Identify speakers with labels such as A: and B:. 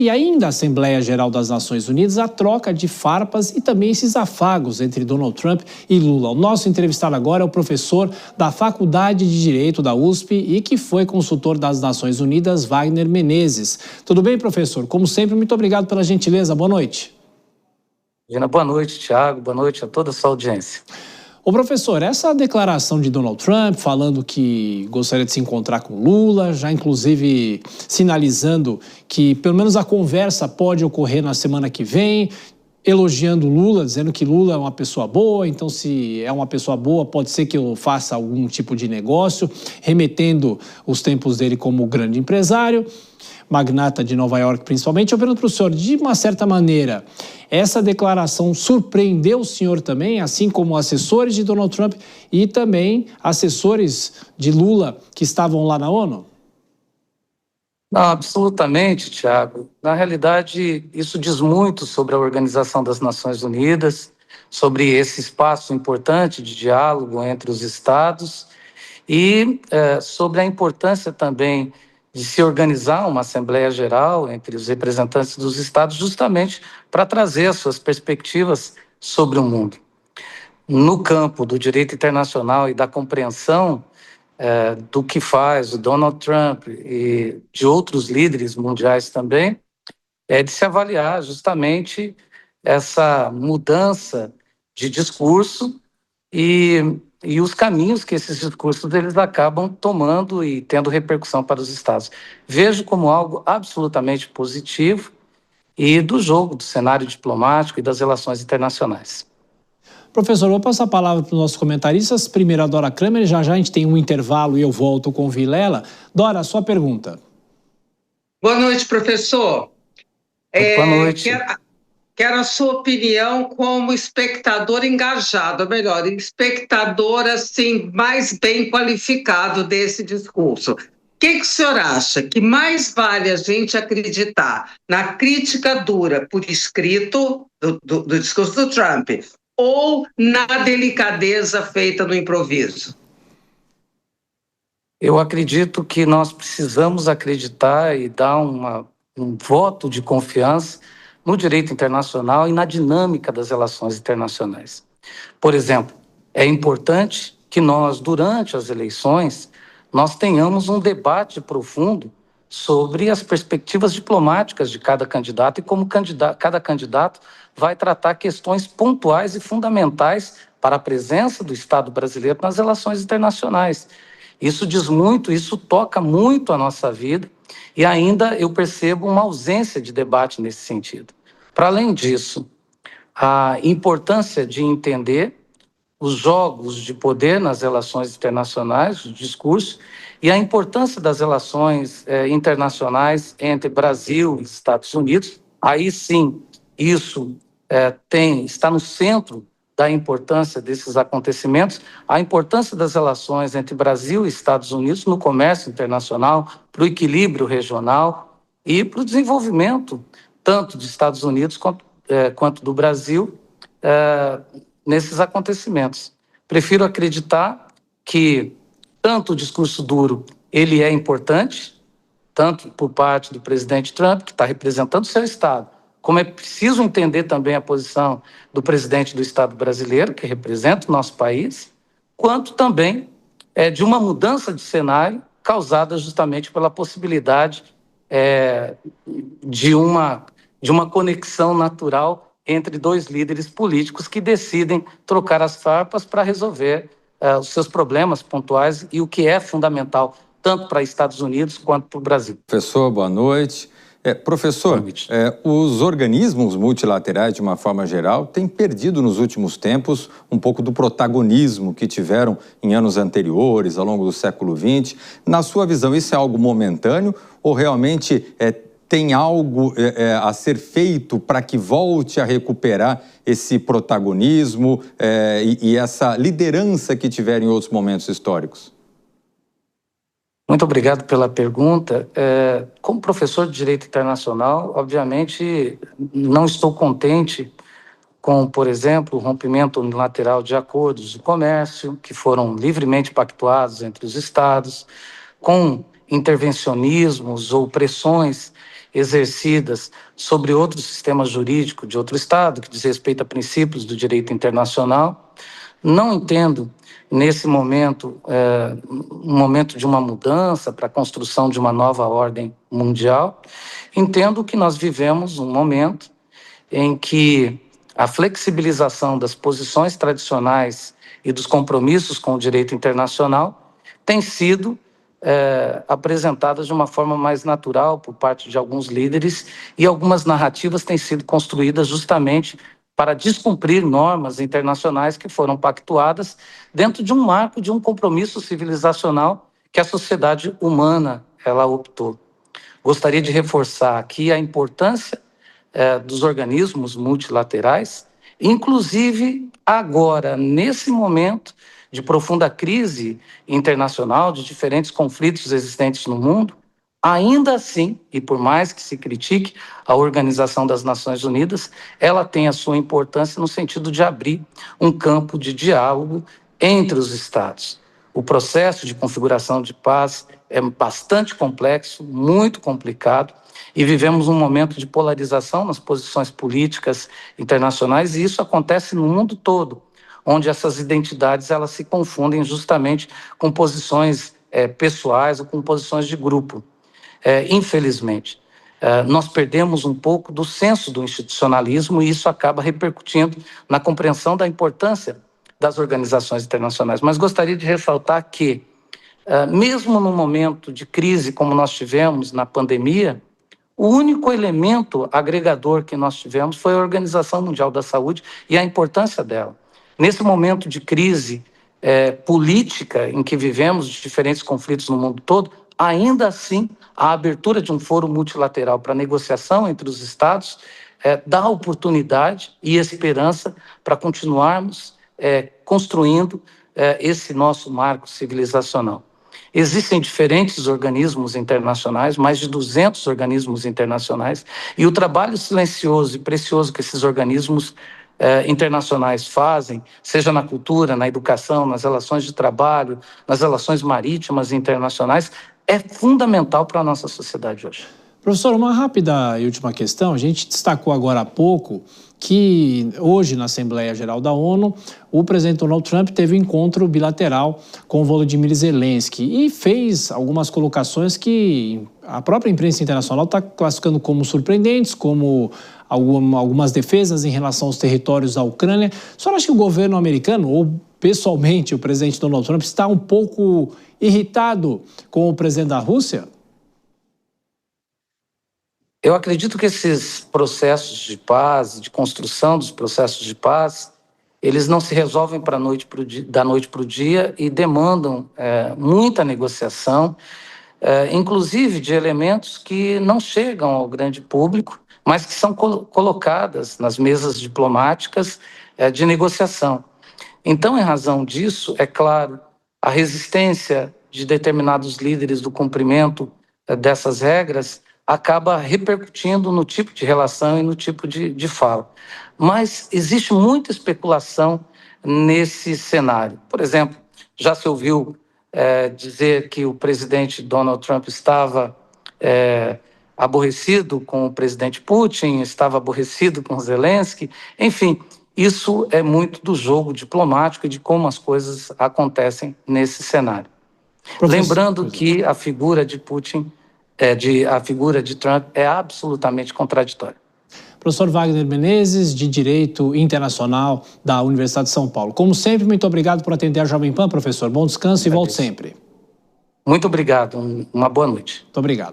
A: E ainda a Assembleia Geral das Nações Unidas, a troca de farpas e também esses afagos entre Donald Trump e Lula. O nosso entrevistado agora é o professor da Faculdade de Direito da USP e que foi consultor das Nações Unidas, Wagner Menezes. Tudo bem, professor? Como sempre, muito obrigado pela gentileza. Boa noite.
B: Boa noite, Thiago. Boa noite a toda a sua audiência.
A: Ô professor, essa declaração de Donald Trump falando que gostaria de se encontrar com Lula, já inclusive sinalizando que pelo menos a conversa pode ocorrer na semana que vem, elogiando Lula, dizendo que Lula é uma pessoa boa, então se é uma pessoa boa pode ser que eu faça algum tipo de negócio, remetendo os tempos dele como grande empresário, magnata de Nova York principalmente. Eu pergunto para o senhor, de uma certa maneira, essa declaração surpreendeu o senhor também, assim como assessores de Donald Trump e também assessores de Lula que estavam lá na ONU?
B: Não, absolutamente, Thiago. Na realidade, isso diz muito sobre a Organização das Nações Unidas, sobre esse espaço importante de diálogo entre os Estados e sobre a importância também de se organizar uma Assembleia Geral entre os representantes dos Estados justamente para trazer as suas perspectivas sobre o mundo. No campo do direito internacional e da compreensão do que faz o Donald Trump e de outros líderes mundiais também, é de se avaliar justamente essa mudança de discurso e os caminhos que esses discursos eles acabam tomando e tendo repercussão para os Estados. Vejo como algo absolutamente positivo e do jogo, do cenário diplomático e das relações internacionais.
A: Professor, vou passar a palavra para os nossos comentaristas. Primeiro a Dora Kramer, já a gente tem um intervalo e eu volto com o Vilela. Dora, sua pergunta.
C: Boa noite, professor.
B: Boa noite.
C: Quero a sua opinião como espectador engajado, ou melhor, espectador assim, mais bem qualificado desse discurso. O que o senhor acha que mais vale a gente acreditar na crítica dura por escrito do discurso do Trump ou na delicadeza feita no improviso?
B: Eu acredito que nós precisamos acreditar e dar um voto de confiança no direito internacional e na dinâmica das relações internacionais. Por exemplo, é importante que nós, durante as eleições, nós tenhamos um debate profundo sobre as perspectivas diplomáticas de cada candidato e como cada candidato vai tratar questões pontuais e fundamentais para a presença do Estado brasileiro nas relações internacionais. Isso diz muito, isso toca muito a nossa vida e ainda eu percebo uma ausência de debate nesse sentido. Para além disso, a importância de entender os jogos de poder nas relações internacionais, o discurso, e a importância das relações internacionais entre Brasil e Estados Unidos. Aí sim, isso está no centro da importância desses acontecimentos, a importância das relações entre Brasil e Estados Unidos no comércio internacional, para o equilíbrio regional e para o desenvolvimento tanto dos Estados Unidos quanto do Brasil nesses acontecimentos. Prefiro acreditar que tanto o discurso duro ele é importante, tanto por parte do presidente Trump, que está representando o seu Estado, como é preciso entender também a posição do presidente do Estado brasileiro, que representa o nosso país, quanto também de uma mudança de cenário causada justamente pela possibilidade de uma conexão natural entre dois líderes políticos que decidem trocar as farpas para resolver os seus problemas pontuais e o que é fundamental tanto para Estados Unidos quanto para o Brasil.
D: Professor, boa noite. Professor, os organismos multilaterais, de uma forma geral, têm perdido nos últimos tempos um pouco do protagonismo que tiveram em anos anteriores, ao longo do século XX. Na sua visão, isso é algo momentâneo ou realmente tem algo a ser feito para que volte a recuperar esse protagonismo e essa liderança que tiveram em outros momentos históricos?
B: Muito obrigado pela pergunta. Como professor de Direito Internacional, obviamente não estou contente com, por exemplo, o rompimento unilateral de acordos de comércio que foram livremente pactuados entre os Estados, com intervencionismos ou pressões exercidas sobre outro sistema jurídico de outro Estado, que diz respeito a princípios do direito internacional. Não entendo, nesse momento, um momento de uma mudança para a construção de uma nova ordem mundial. Entendo que nós vivemos um momento em que a flexibilização das posições tradicionais e dos compromissos com o direito internacional tem sido apresentadas de uma forma mais natural por parte de alguns líderes, e algumas narrativas têm sido construídas justamente para descumprir normas internacionais que foram pactuadas dentro de um marco de um compromisso civilizacional que a sociedade humana ela optou. Gostaria de reforçar aqui a importância dos organismos multilaterais, inclusive agora, nesse momento de profunda crise internacional, de diferentes conflitos existentes no mundo. Ainda assim, e por mais que se critique a Organização das Nações Unidas, ela tem a sua importância no sentido de abrir um campo de diálogo entre os Estados. O processo de configuração de paz é bastante complexo, muito complicado, e vivemos um momento de polarização nas posições políticas internacionais, e isso acontece no mundo todo, onde essas identidades elas se confundem justamente com posições pessoais ou com posições de grupo. Infelizmente, nós perdemos um pouco do senso do institucionalismo, e isso acaba repercutindo na compreensão da importância das organizações internacionais. Mas gostaria de ressaltar que, mesmo no momento de crise como nós tivemos na pandemia, o único elemento agregador que nós tivemos foi a Organização Mundial da Saúde e a importância dela. Nesse momento de crise política em que vivemos, de diferentes conflitos no mundo todo, ainda assim, a abertura de um foro multilateral para negociação entre os Estados dá oportunidade e esperança para continuarmos construindo esse nosso marco civilizacional. Existem diferentes organismos internacionais, mais de 200 organismos internacionais, e o trabalho silencioso e precioso que esses organismos internacionais fazem, seja na cultura, na educação, nas relações de trabalho, nas relações marítimas e internacionais, é fundamental para a nossa sociedade hoje.
A: Professor, uma rápida e última questão. A gente destacou agora há pouco que hoje, na Assembleia Geral da ONU, o presidente Donald Trump teve um encontro bilateral com o Volodymyr Zelensky e fez algumas colocações que a própria imprensa internacional está classificando como surpreendentes, como algumas defesas em relação aos territórios da Ucrânia. A senhora acha que o governo americano, ou pessoalmente o presidente Donald Trump, está um pouco irritado com o presidente da Rússia?
B: Eu acredito que esses processos de paz, de construção dos processos de paz, eles não se resolvem da noite para o dia e demandam muita negociação, inclusive de elementos que não chegam ao grande público, mas que são colocadas nas mesas diplomáticas de negociação. Então, em razão disso, é claro, a resistência de determinados líderes do cumprimento dessas regras acaba repercutindo no tipo de relação e no tipo de fala. Mas existe muita especulação nesse cenário. Por exemplo, já se ouviu dizer que o presidente Donald Trump estava aborrecido com o presidente Putin, estava aborrecido com Zelensky. Enfim, isso é muito do jogo diplomático e de como as coisas acontecem nesse cenário. Lembrando que a figura de Putin, a figura de Trump é absolutamente contraditória.
A: Professor Wagner Menezes, de Direito Internacional da Universidade de São Paulo. Como sempre, muito obrigado por atender a Jovem Pan, professor. Bom descanso e volte sempre.
B: Muito obrigado. Uma boa noite.
A: Muito obrigado.